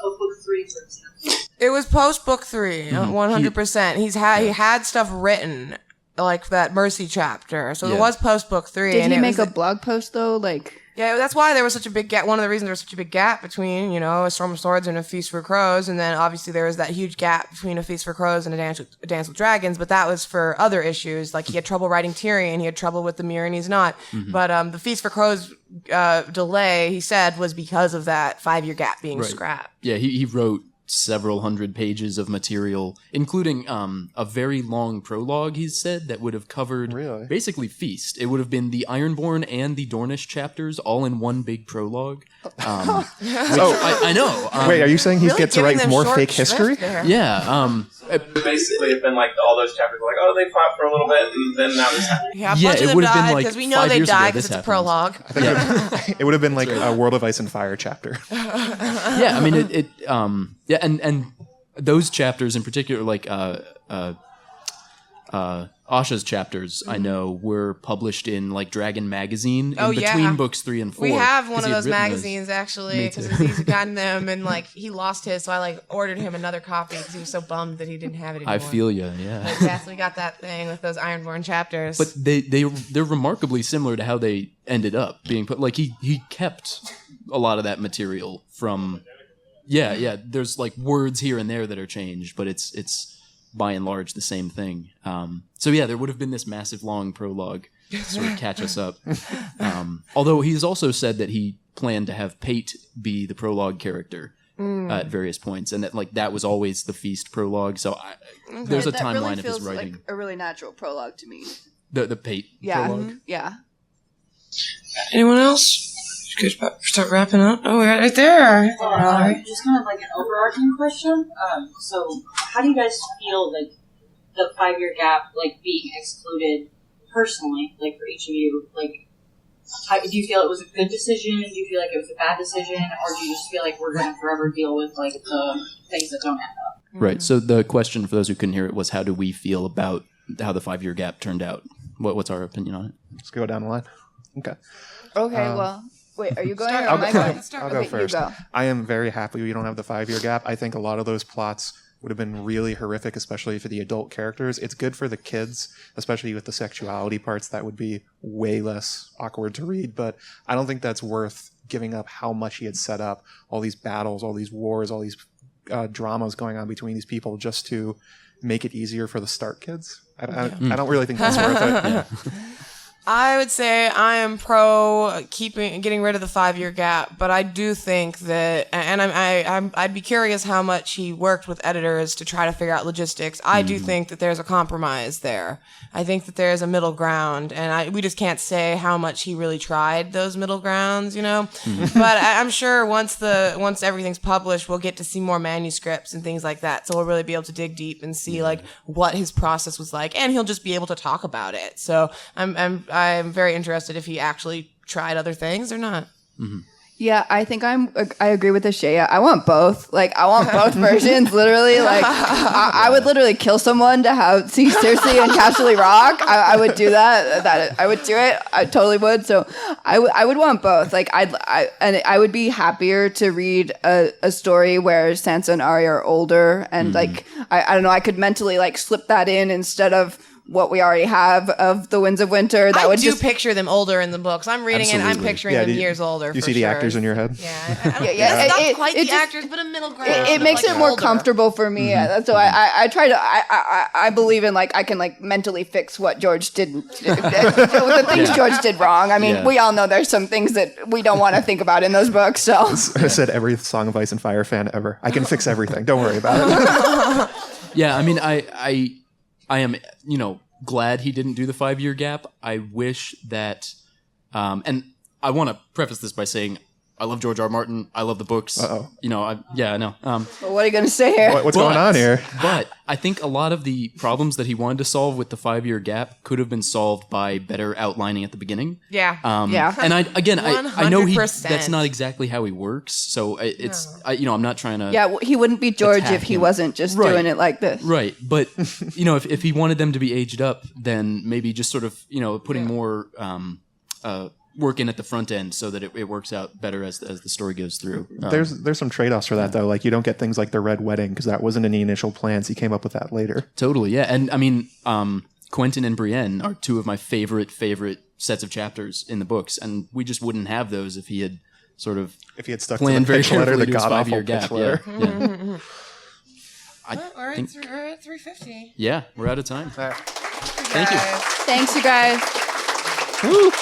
of book 3, for example. It was post book 3, 100%. He had stuff written, like that Mercy chapter. So it was post book 3. Did he make a blog post though? Like, yeah, that's why there was such a big gap. One of the reasons there was such a big gap between, A Storm of Swords and A Feast for Crows, and then obviously there was that huge gap between A Feast for Crows and A Dance with Dragons, but that was for other issues. Like, he had trouble writing Tyrion, he had trouble with the Mirror and he's not. But the Feast for Crows delay, he said, was because of that 5 year gap being scrapped. Yeah, he wrote several hundred pages of material, including a very long prologue, he said, that would have covered basically Feast. It would have been the Ironborn and the Dornish chapters all in one big prologue. I know. Wait, are you saying he gets to write more fake history? Yeah. Basically, it's been like all those chapters were like, oh, they fought for a little bit, and then now this happened. Yeah, it would have been like, because we know they died because it's a prologue. I think it would have been like a World of Ice and Fire chapter. Yeah, I mean, and those chapters in particular, like Asha's chapters, I know, were published in like Dragon Magazine in between books 3 and 4. We have one of those magazines actually, because he's gotten them, and like he lost his, so I like ordered him another copy because he was so bummed that he didn't have it anymore. I feel you, yeah. But yes, we got that thing with those Ironborn chapters. But they're remarkably similar to how they ended up being put. Like he kept a lot of that material from. Yeah. There's like words here and there that are changed, but it's by and large the same thing. So yeah, there would have been this massive long prologue to sort of catch us up. Although he's also said that he planned to have Pate be the prologue character at various points, and that like that was always the Feast prologue. So there's a timeline really of his feels writing. like a really natural prologue to me. The Pate prologue. Yeah. Anyone else? Good. Start wrapping up. Oh, we're right there. Just kind of like an overarching question. So, how do you guys feel like the 5 year gap, like being excluded personally, like for each of you? Like, do you feel it was a good decision? Do you feel like it was a bad decision, or do you just feel like we're going to forever deal with like the things that don't end up? Right. So the question for those who couldn't hear it was, how do we feel about how the 5 year gap turned out? What's our opinion on it? Let's go down the line. Okay. Well. Wait, are you going or I'll am I going? I'll go first. You go. I am very happy we don't have the 5 year gap. I think a lot of those plots would have been really horrific, especially for the adult characters. It's good for the kids, especially with the sexuality parts. That would be way less awkward to read, but I don't think that's worth giving up how much he had set up, all these battles, all these wars, all these dramas going on between these people just to make it easier for the Stark kids. I don't really think that's worth it. Yeah. I would say I am pro getting rid of the 5 year gap, but I do think that, and I'd be curious how much he worked with editors to try to figure out logistics. I do think that there's a compromise there. I think that there's a middle ground, and we just can't say how much he really tried those middle grounds, But I'm sure once everything's published, we'll get to see more manuscripts and things like that. So we'll really be able to dig deep and see like what his process was like, and he'll just be able to talk about it. So I'm very interested if he actually tried other things or not. Mm-hmm. Yeah, I think I agree with Ashaya. I want both. Like, I want both versions, literally. Like, I would literally kill someone to see Cersei and Casterly Rock. I would do that. I would do it. I totally would. So I would want both. Like, I would be happier to read a story where Sansa and Arya are older, and like, I don't know, I could mentally like slip that in instead of what we already have of the Winds of Winter. I would picture them older in the books. I'm reading it. I'm picturing them years older. You see the actors in your head? Yeah. Not quite the actors, but a middle ground. It makes it more comfortable for me. So I try to. I believe in like I can like mentally fix what George didn't. The things George did wrong. I mean, we all know there's some things that we don't want to think about in those books. So I said every Song of Ice and Fire fan ever. I can fix everything. Don't worry about it. Yeah, I mean, I am, glad he didn't do the 5 year gap. I wish that, and I want to preface this by saying I love George R. Martin. I love the books. Uh-oh. You know, I know. Well, what are you going to say here? What's going on here? But I think a lot of the problems that he wanted to solve with the 5-year gap could have been solved by better outlining at the beginning. Yeah. And I know that's not 100%. exactly how he works. So I'm not trying to. Yeah, he wouldn't be George if he wasn't just doing it like this. Right. But, if he wanted them to be aged up, then maybe just sort of, putting more work in at the front end so that it works out better as the story goes through. There's some trade-offs for that, though. Like, you don't get things like the Red Wedding because that wasn't in the initial plans. He came up with that later. Totally, yeah. And I mean, Quentin and Brienne are two of my favorite sets of chapters in the books, and we just wouldn't have those if he had sort of stuck planned to the very pitch letter, carefully the to his god-awful 5-year gap. pitch letter. Yeah. We're at 3:50. Yeah, we're out of time. Thank you. Thanks, you guys. Woo.